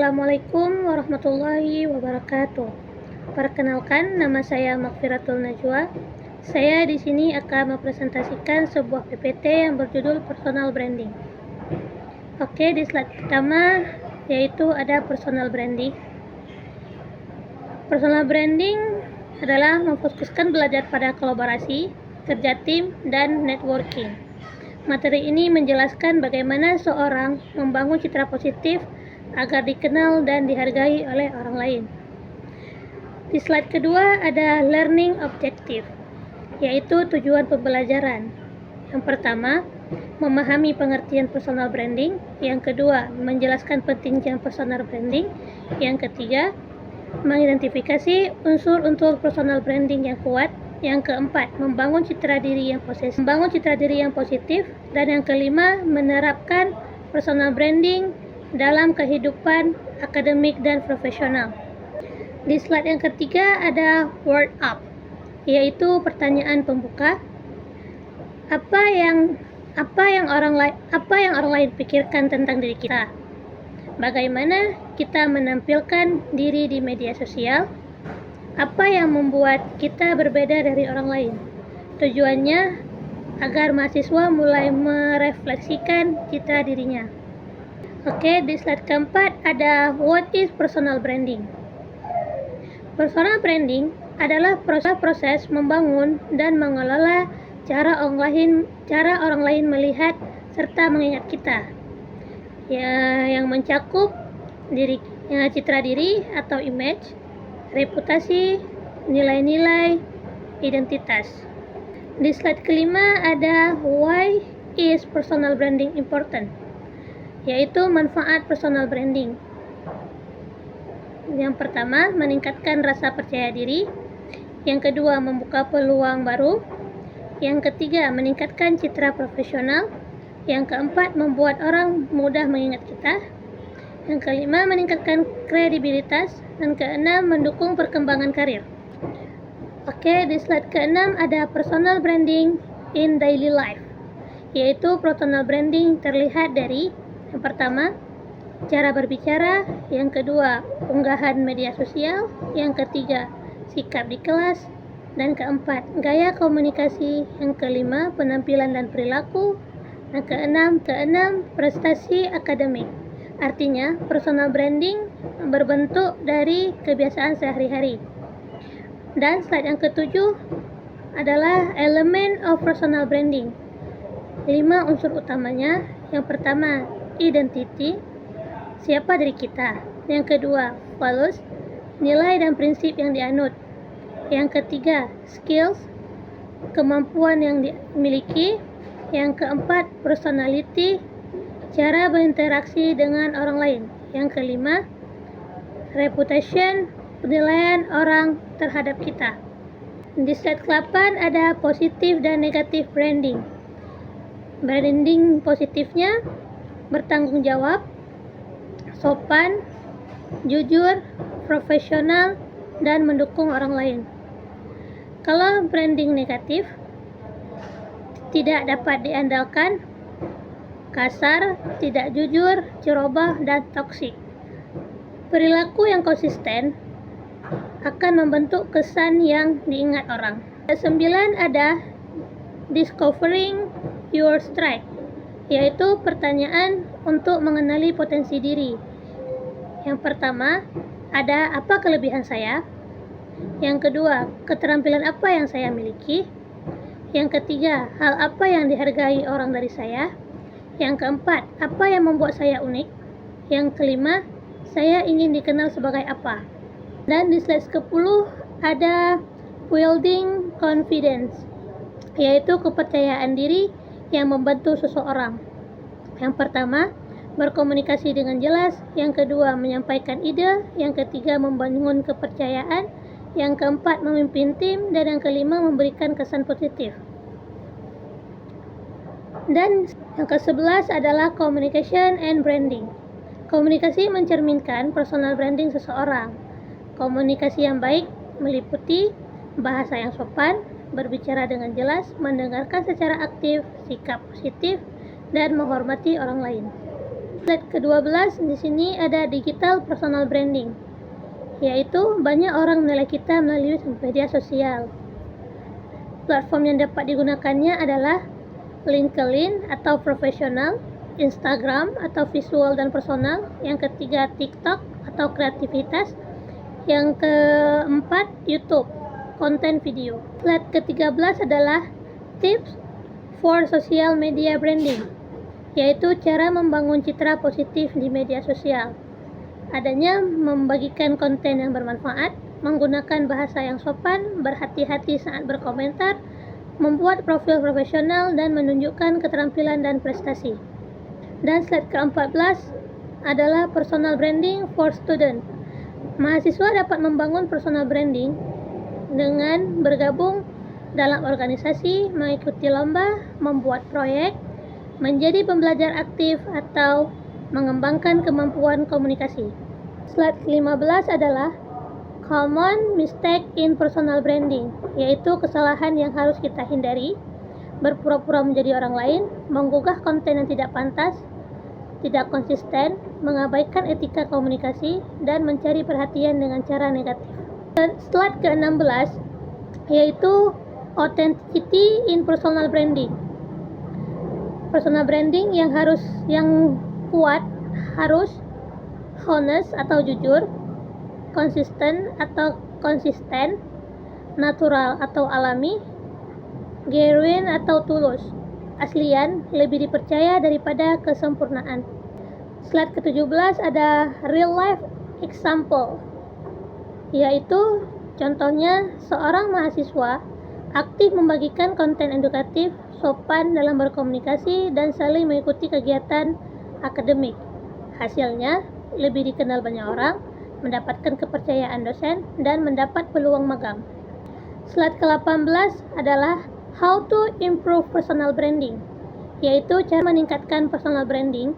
Assalamualaikum warahmatullahi wabarakatuh. Perkenalkan, nama saya Makfiratul Najwa. Saya di sini akan mempresentasikan sebuah PPT yang berjudul Personal Branding. Oke, di slide pertama yaitu ada personal branding. Personal branding adalah memfokuskan belajar pada kolaborasi, kerja tim, dan networking. Materi ini menjelaskan bagaimana seorang membangun citra positif agar dikenal dan dihargai oleh orang lain. Di slide kedua ada learning objective, yaitu tujuan pembelajaran. Yang pertama, memahami pengertian personal branding. Yang kedua, menjelaskan pentingnya personal branding. Yang ketiga, mengidentifikasi unsur-unsur personal branding yang kuat. Yang keempat, membangun citra diri yang positif. Dan yang kelima, menerapkan personal branding dalam kehidupan akademik dan profesional. Di slide yang ketiga ada word up, yaitu pertanyaan pembuka. Apa yang orang lain pikirkan tentang diri kita? Bagaimana kita menampilkan diri di media sosial? Apa yang membuat kita berbeda dari orang lain? Tujuannya agar mahasiswa mulai merefleksikan citra dirinya. Oke, di slide keempat ada what is personal branding. Personal branding adalah proses membangun dan mengelola cara orang lain melihat serta mengingat kita, yang mencakup citra diri atau image, reputasi, nilai-nilai, identitas. Di slide kelima ada why is personal branding important, yaitu manfaat personal branding. Yang pertama, meningkatkan rasa percaya diri. Yang kedua, membuka peluang baru. Yang ketiga, meningkatkan citra profesional. Yang keempat, membuat orang mudah mengingat kita. Yang kelima, meningkatkan kredibilitas. Dan keenam, mendukung perkembangan karir. Oke, di slide keenam ada personal branding in daily life, yaitu personal branding terlihat dari yang pertama, cara berbicara. Yang kedua, unggahan media sosial. Yang ketiga, sikap di kelas. Dan keempat, gaya komunikasi. Yang kelima, penampilan dan perilaku. Dan keenam, prestasi akademik. Artinya, personal branding berbentuk dari kebiasaan sehari-hari. Dan slide yang ketujuh adalah elemen of personal branding. 5 unsur utamanya. Yang pertama, identity, siapa diri kita. Yang kedua, values, nilai dan prinsip yang dianut. Yang ketiga, skills, kemampuan yang dimiliki. Yang keempat, personality, cara berinteraksi dengan orang lain. Yang kelima, reputation, penilaian orang terhadap kita. Di slide ke-8 ada positif dan negatif branding. Branding positifnya bertanggung jawab, sopan, jujur, profesional, dan mendukung orang lain. Kalau branding negatif, tidak dapat diandalkan, kasar, tidak jujur, ceroboh, dan toksik. Perilaku yang konsisten akan membentuk kesan yang diingat orang. 9 ada discovering your strength, yaitu pertanyaan untuk mengenali potensi diri. Yang pertama, ada apa kelebihan saya? Yang kedua, keterampilan apa yang saya miliki? Yang ketiga, hal apa yang dihargai orang dari saya? Yang keempat, apa yang membuat saya unik? Yang kelima, saya ingin dikenal sebagai apa? Dan di slide ke-10 ada building confidence, yaitu kepercayaan diri yang membantu seseorang. Yang pertama, berkomunikasi dengan jelas. Yang kedua, menyampaikan ide. Yang ketiga, membangun kepercayaan. Yang keempat, memimpin tim. Dan yang kelima, memberikan kesan positif. Dan yang ke-11 adalah communication and branding. Komunikasi mencerminkan personal branding seseorang. Komunikasi yang baik meliputi bahasa yang sopan, berbicara dengan jelas, mendengarkan secara aktif, sikap positif, dan menghormati orang lain. Slide ke-12 di sini ada digital personal branding, yaitu banyak orang menilai kita melalui media sosial. Platform yang dapat digunakannya adalah LinkedIn atau profesional, Instagram atau visual dan personal, yang ketiga TikTok atau kreativitas, yang keempat YouTube, konten video. Slide ke-13 adalah tips for social media branding, yaitu cara membangun citra positif di media sosial. Adanya membagikan konten yang bermanfaat, menggunakan bahasa yang sopan, berhati-hati saat berkomentar, membuat profil profesional, dan menunjukkan keterampilan dan prestasi. Dan slide ke-14 adalah personal branding for student. Mahasiswa dapat membangun personal branding dengan bergabung dalam organisasi, mengikuti lomba, membuat proyek, menjadi pembelajar aktif, atau mengembangkan kemampuan komunikasi. Slide 15 adalah common mistake in personal branding, yaitu kesalahan yang harus kita hindari: berpura-pura menjadi orang lain, menggugah konten yang tidak pantas, tidak konsisten, mengabaikan etika komunikasi, dan mencari perhatian dengan cara negatif. Slide ke-16 yaitu authenticity in personal branding. Personal branding yang kuat harus honest atau jujur, konsisten atau konsisten, natural atau alami, genuine atau tulus, aslian, lebih dipercaya daripada kesempurnaan. Slide ke-17 ada real life example, yaitu contohnya seorang mahasiswa aktif membagikan konten edukatif, sopan dalam berkomunikasi, dan saling mengikuti kegiatan akademik. Hasilnya, lebih dikenal banyak orang, mendapatkan kepercayaan dosen, dan mendapat peluang magang. Slide ke-18 adalah how to improve personal branding, yaitu cara meningkatkan personal branding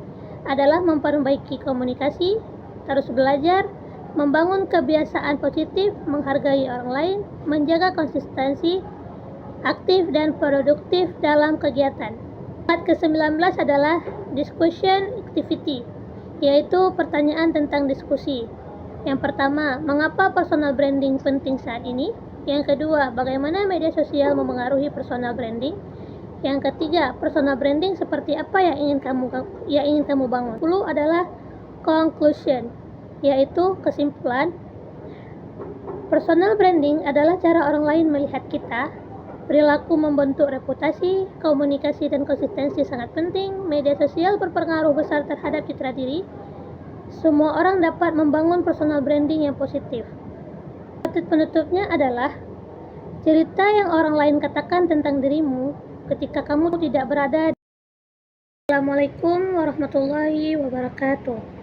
adalah memperbaiki komunikasi, terus belajar, membangun kebiasaan positif, menghargai orang lain, menjaga konsistensi, aktif dan produktif dalam kegiatan. Slide ke-19 adalah discussion activity, yaitu pertanyaan tentang diskusi. Yang pertama, mengapa personal branding penting saat ini? Yang kedua, bagaimana media sosial memengaruhi personal branding? Yang ketiga, personal branding seperti apa yang ingin kamu bangun? 10 adalah conclusion, yaitu kesimpulan. Personal branding adalah cara orang lain melihat kita. Perilaku membentuk reputasi, komunikasi dan konsistensi sangat penting. Media sosial berpengaruh besar terhadap citra diri. Semua orang dapat membangun personal branding yang positif. Penutupnya adalah cerita yang orang lain katakan tentang dirimu ketika kamu tidak berada. Assalamualaikum warahmatullahi wabarakatuh.